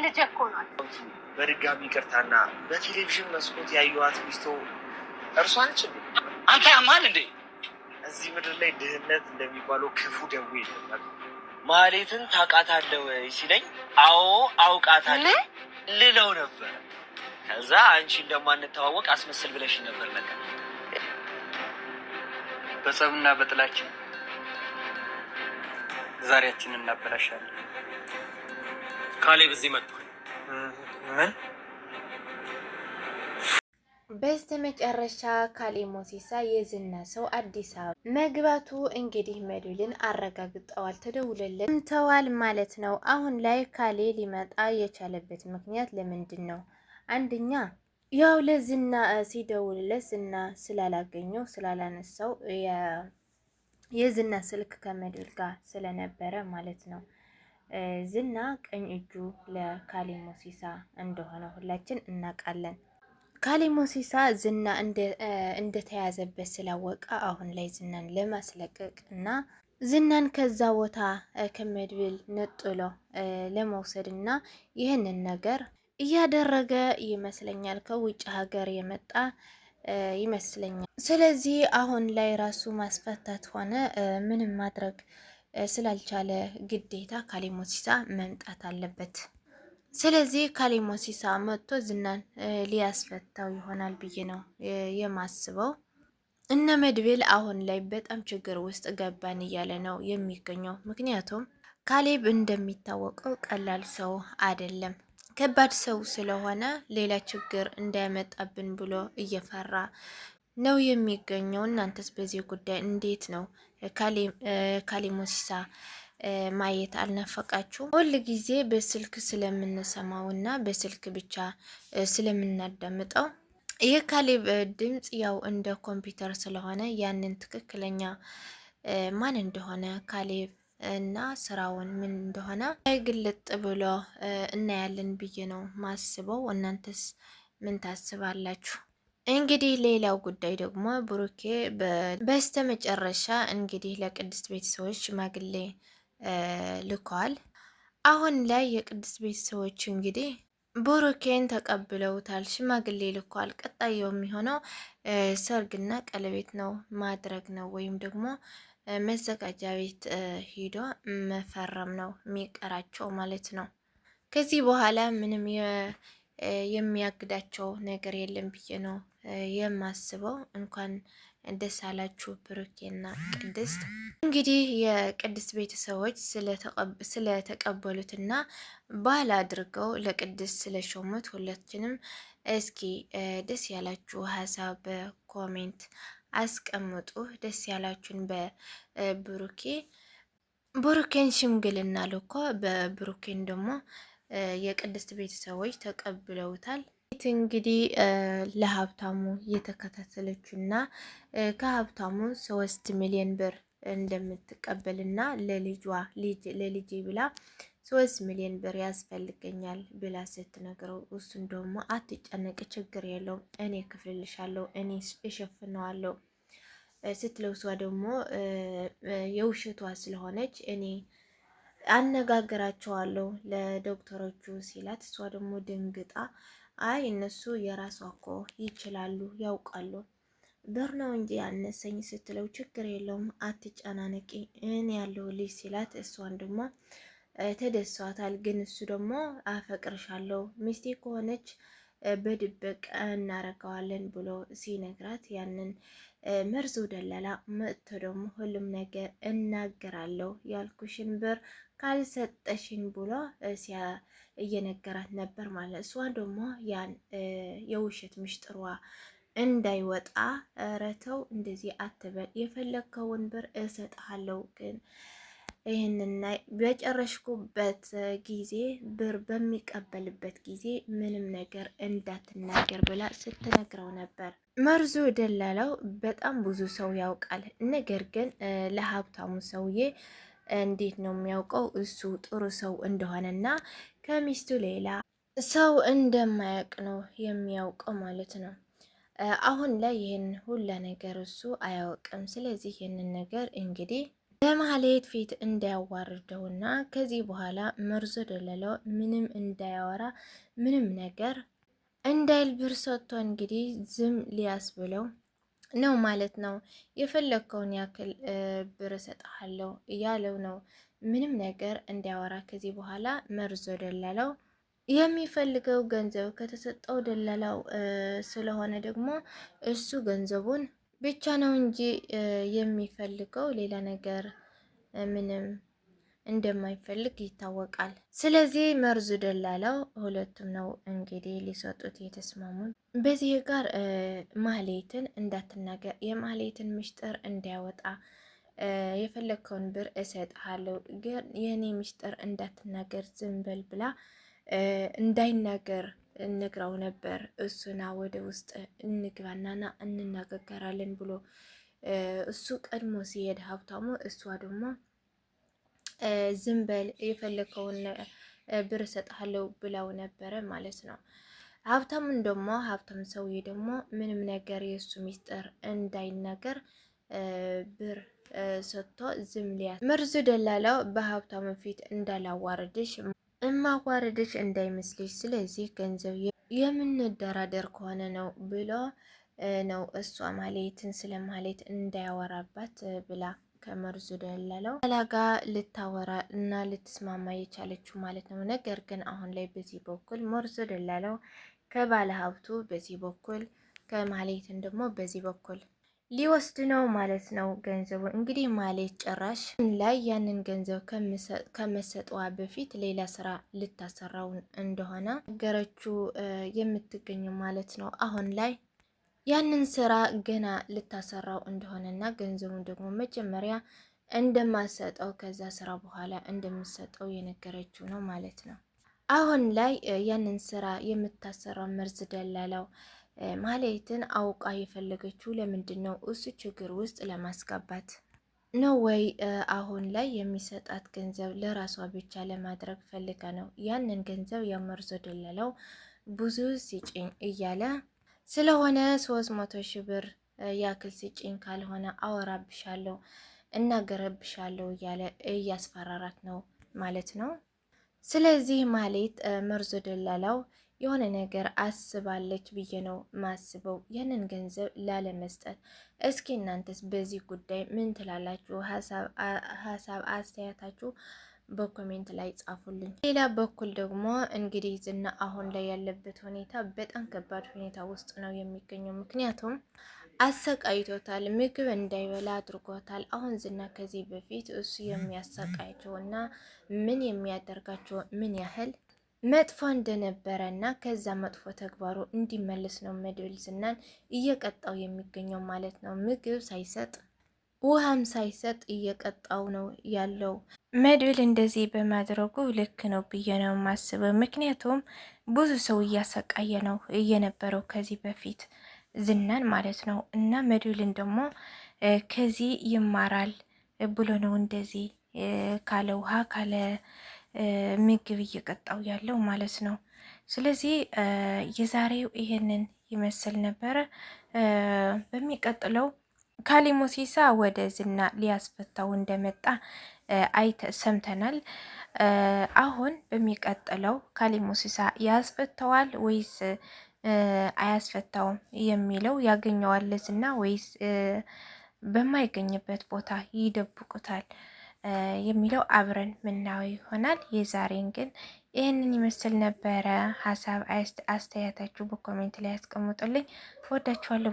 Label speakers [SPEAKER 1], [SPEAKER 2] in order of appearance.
[SPEAKER 1] ልጅ እኮ ናት።
[SPEAKER 2] በድጋሚ ይቅርታና በቴሌቪዥን መስኮት ያየኋት ሚስቶ እርሷ ነች እንዴ?
[SPEAKER 3] አንተ ያማል እንዴ?
[SPEAKER 2] እዚህ ምድር ላይ ድህነት እንደሚባለው ክፉ ደዌ የለም። ማህሌትን ታውቃታለህ ወይ ሲለኝ አዎ አውቃታለሁ ልለው ነበር። ከዛ አንቺ እንደማንተዋወቅ አስመስል ብለሽ ነበር። ነገር
[SPEAKER 3] በጸብና በጥላችን ዛሬያችንን እናበላሻለን። ካሌብ እዚህ መጥቷል።
[SPEAKER 2] ምን?
[SPEAKER 4] በስተመጨረሻ ካሌብ ሞሲሳ የዝና ሰው አዲስ አበባ መግባቱ እንግዲህ መድብልን አረጋግጠዋል። ተደውለለት ተዋል ማለት ነው። አሁን ላይ ካሌብ ሊመጣ የቻለበት ምክንያት ለምንድን ነው? አንደኛ ያው ለዝና ሲደውልለት ዝና ስላላገኘው ስላላነሳው የዝና ስልክ ከመድብል ጋር ስለነበረ ማለት ነው። ዝና ቀኝ እጁ ለካሌብ ሞሲሳ እንደሆነ ሁላችን እናውቃለን። ካሌብ ሞሲሳ ዝና እንደተያዘበት ስላወቀ አሁን ላይ ዝናን ለማስለቀቅ እና ዝናን ከዛ ቦታ ከመድብል ነጥሎ ለመውሰድ እና ይህንን ነገር እያደረገ ይመስለኛል። ከውጭ ሀገር የመጣ ይመስለኛል። ስለዚህ አሁን ላይ ራሱ ማስፈታት ሆነ ምንም ማድረግ ስላልቻለ ግዴታ ካሌብ ሞሲሳ መምጣት አለበት። ስለዚህ ካሌብ ሞሲሳ መጥቶ ዝናን ሊያስፈታው ይሆናል ብዬ ነው የማስበው። እነ መድብል አሁን ላይ በጣም ችግር ውስጥ ገባን እያለ ነው የሚገኘው። ምክንያቱም ካሌብ እንደሚታወቀው ቀላል ሰው አይደለም። ከባድ ሰው ስለሆነ ሌላ ችግር እንዳያመጣብን ብሎ እየፈራ ነው የሚገኘው። እናንተስ በዚህ ጉዳይ እንዴት ነው? ካሌብ ሞሲሳ ማየት አልናፈቃችሁ? ሁል ጊዜ በስልክ ስለምንሰማው እና በስልክ ብቻ ስለምናዳምጠው የካሌብ ድምጽ ያው እንደ ኮምፒውተር ስለሆነ ያንን ትክክለኛ ማን እንደሆነ ካሌብ እና ስራውን ምን እንደሆነ ግልጥ ብሎ እናያለን ብዬ ነው ማስበው። እናንተስ ምን ታስባላችሁ? እንግዲህ ሌላው ጉዳይ ደግሞ ብሩኬ በስተመጨረሻ እንግዲህ ለቅድስት ቤተሰቦች ሽማግሌ ልኳል። አሁን ላይ የቅድስት ቤተሰቦች እንግዲህ ብሩኬን ተቀብለውታል፣ ሽማግሌ ልኳል። ቀጣይ የሚሆነው ሰርግና ቀለቤት ነው ማድረግ ነው፣ ወይም ደግሞ መዘጋጃ ቤት ሂዶ መፈረም ነው የሚቀራቸው ማለት ነው። ከዚህ በኋላ ምንም የሚያግዳቸው ነገር የለም ብዬ ነው የማስበው። እንኳን ደስ አላችሁ ብሩኬና ቅድስት። እንግዲህ የቅድስት ቤተሰቦች ስለተቀበሉትና ባህል አድርገው ለቅድስት ስለሾሙት ሁላችንም እስኪ ደስ ያላችሁ ሀሳብ በኮሜንት አስቀምጡ። ደስ ያላችሁን ብሩኬን ሽምግልና ልኮ በብሩኬን ደግሞ የቅድስት ቤተሰቦች ተቀብለውታል። እንግዲህ ለሀብታሙ የተከታተለችው እና ከሀብታሙ 3 ሚሊዮን ብር እንደምትቀበልና ለልጄ ብላ 3 ሚሊዮን ብር ያስፈልገኛል ብላ ስትነግረው እሱን ደግሞ አትጨነቅ፣ ችግር የለውም እኔ ክፍልልሻለሁ፣ እኔ እሸፍነዋለሁ ስትለው እሷ ደግሞ የውሸቷ ስለሆነች እኔ አነጋግራቸዋለሁ ለዶክተሮቹ ሲላት እሷ ደግሞ ድንግጣ አይ እነሱ የራሷ እኮ ይችላሉ ያውቃሉ፣ ብር ነው እንጂ ያነሰኝ ስትለው ችግር የለውም አትጨናነቂ እኔ ያለው ልጅ ሲላት እሷን ደግሞ ተደሷታል። ግን እሱ ደግሞ አፈቅርሻለሁ ሚስቴ ከሆነች በድብቅ እናረገዋለን ብሎ ሲነግራት ያንን መርዙ ደላላ መጥቶ ደግሞ ሁሉም ነገር እናገራለሁ ያልኩሽን ብር ካልሰጠሽን ብሎ እየነገራት ነበር ማለት። እሷ ደግሞ ያን የውሸት ምስጢሯ እንዳይወጣ ረተው እንደዚህ አትበል፣ የፈለግከውን ብር እሰጥሃለሁ፣ ግን ይህንና በጨረሽኩበት ጊዜ ብር በሚቀበልበት ጊዜ ምንም ነገር እንዳትናገር ብላ ስትነግረው ነበር። መርዙ ደላላው በጣም ብዙ ሰው ያውቃል። ነገር ግን ለሀብታሙ ሰውዬ እንዴት ነው የሚያውቀው? እሱ ጥሩ ሰው እንደሆነና ከሚስቱ ሌላ ሰው እንደማያውቅ ነው የሚያውቀው ማለት ነው። አሁን ላይ ይህን ሁላ ነገር እሱ አያውቅም። ስለዚህ ይህንን ነገር እንግዲህ በማህሌት ፊት እንዳያዋርደውና ከዚህ በኋላ መርዞ ደለለው ምንም እንዳያወራ ምንም ነገር እንዳይል ብር ሰጥቶ እንግዲህ ዝም ሊያስብለው ነው ማለት ነው። የፈለግከውን ያክል ብር እሰጥሃለሁ እያለው ነው። ምንም ነገር እንዳያወራ ከዚህ በኋላ መርዞ ደለለው የሚፈልገው ገንዘብ ከተሰጠው ደለላው ስለሆነ ደግሞ እሱ ገንዘቡን ብቻ ነው እንጂ የሚፈልገው ሌላ ነገር ምንም እንደማይፈልግ ይታወቃል። ስለዚህ መርዙ ደላላው ሁለቱም ነው እንግዲህ ሊሰጡት የተስማሙት። በዚህ ጋር ማህሌትን እንዳትናገር፣ የማህሌትን ምስጢር እንዳያወጣ፣ የፈለግከውን ብር እሰጥሃለሁ ግን የኔ ምስጢር እንዳትናገር ዝም በል ብላ እንዳይናገር ነግራው ነበር። እሱና ወደ ውስጥ እንግባናና እንነጋገራለን ብሎ እሱ ቀድሞ ሲሄድ ሀብታሙ፣ እሷ ደግሞ ዝም በል የፈለከውን ብር እሰጥሃለሁ ብለው ነበረ ማለት ነው። ሀብታሙን ደግሞ ሀብታም ሰውዬ ደግሞ ምንም ነገር የእሱ ሚስጥር እንዳይናገር ብር ሰጥቶ ዝም ሊያት መርዙ ደላላው በሀብታሙ ፊት እንዳላዋረድሽ እማዋረድሽ እንዳይመስልሽ፣ ስለዚህ ገንዘብ የምንደራደር ከሆነ ነው ብሎ ነው እሷ ማህሌትን ስለ ማህሌት እንዳያወራባት ብላ ከመርዙ ደላላው ላጋ ልታወራ እና ልትስማማ የቻለችው ማለት ነው። ነገር ግን አሁን ላይ በዚህ በኩል መርዙ ደላላው ከባለ ሀብቱ በዚህ በኩል ከማህሌትን ደግሞ በዚህ በኩል ሊወስድ ነው ማለት ነው ገንዘቡ። እንግዲህ ማህሌት ጭራሽ ላይ ያንን ገንዘብ ከመሰጠዋ በፊት ሌላ ስራ ልታሰራው እንደሆነ ነገረችው የምትገኘው ማለት ነው። አሁን ላይ ያንን ስራ ገና ልታሰራው እንደሆነና ገንዘቡን ደግሞ መጀመሪያ እንደማሰጠው ከዛ ስራ በኋላ እንደምሰጠው የነገረችው ነው ማለት ነው። አሁን ላይ ያንን ስራ የምታሰራው መርዝ ደላላው ማህሌትን አውቃ የፈለገችው ለምንድን ነው? እሱ ችግር ውስጥ ለማስገባት ነው ወይ? አሁን ላይ የሚሰጣት ገንዘብ ለራሷ ብቻ ለማድረግ ፈልጋ ነው? ያንን ገንዘብ የመርዞ ደላላው ብዙ ሲጭኝ እያለ ስለሆነ 300 ሺህ ብር ያክል ሲጭኝ ካልሆነ አወራብሻለሁ እናገረብሻለሁ እያለ እያስፈራራት ነው ማለት ነው። ስለዚህ ማህሌት መርዞ ደላላው የሆነ ነገር አስባለች ብዬ ነው ማስበው ያንን ገንዘብ ላለመስጠት። እስኪ እናንተስ በዚህ ጉዳይ ምን ትላላችሁ? ሀሳብ አስተያየታችሁ በኮሜንት ላይ ጻፉልኝ። ሌላ በኩል ደግሞ እንግዲህ ዝና አሁን ላይ ያለበት ሁኔታ በጣም ከባድ ሁኔታ ውስጥ ነው የሚገኘው። ምክንያቱም አሰቃይቶታል፣ ምግብ እንዳይበላ አድርጎታል። አሁን ዝና ከዚህ በፊት እሱ የሚያሰቃያቸው እና ምን የሚያደርጋቸው ምን ያህል መጥፎ እንደነበረ እና ከዛ መጥፎ ተግባሩ እንዲመለስ ነው መድብል ዝናን እየቀጣው የሚገኘው ማለት ነው። ምግብ ሳይሰጥ ውሃም ሳይሰጥ እየቀጣው ነው ያለው። መድብል እንደዚህ በማድረጉ ልክ ነው ብዬ ነው የማስበው። ምክንያቱም ብዙ ሰው እያሰቃየ ነው እየነበረው ከዚህ በፊት ዝናን ማለት ነው። እና መድብልን ደግሞ ከዚህ ይማራል ብሎ ነው እንደዚህ ካለ ውሃ ካለ ምግብ እየቀጣው ያለው ማለት ነው። ስለዚህ የዛሬው ይሄንን ይመስል ነበረ። በሚቀጥለው ካሌብ ሞሲሳ ወደ ዝና ሊያስፈታው እንደመጣ ሰምተናል። አሁን በሚቀጥለው ካሌብ ሞሲሳ ያስፈታዋል ወይስ አያስፈታውም የሚለው ያገኘዋል ዝና ወይስ በማይገኝበት ቦታ ይደብቁታል የሚለው አብረን ምናየው ይሆናል። የዛሬን ግን ይህንን ይመስል ነበረ። ሀሳብ አስተያየታችሁ በኮሜንት ላይ ያስቀምጡልኝ። ወዳችኋለሁ።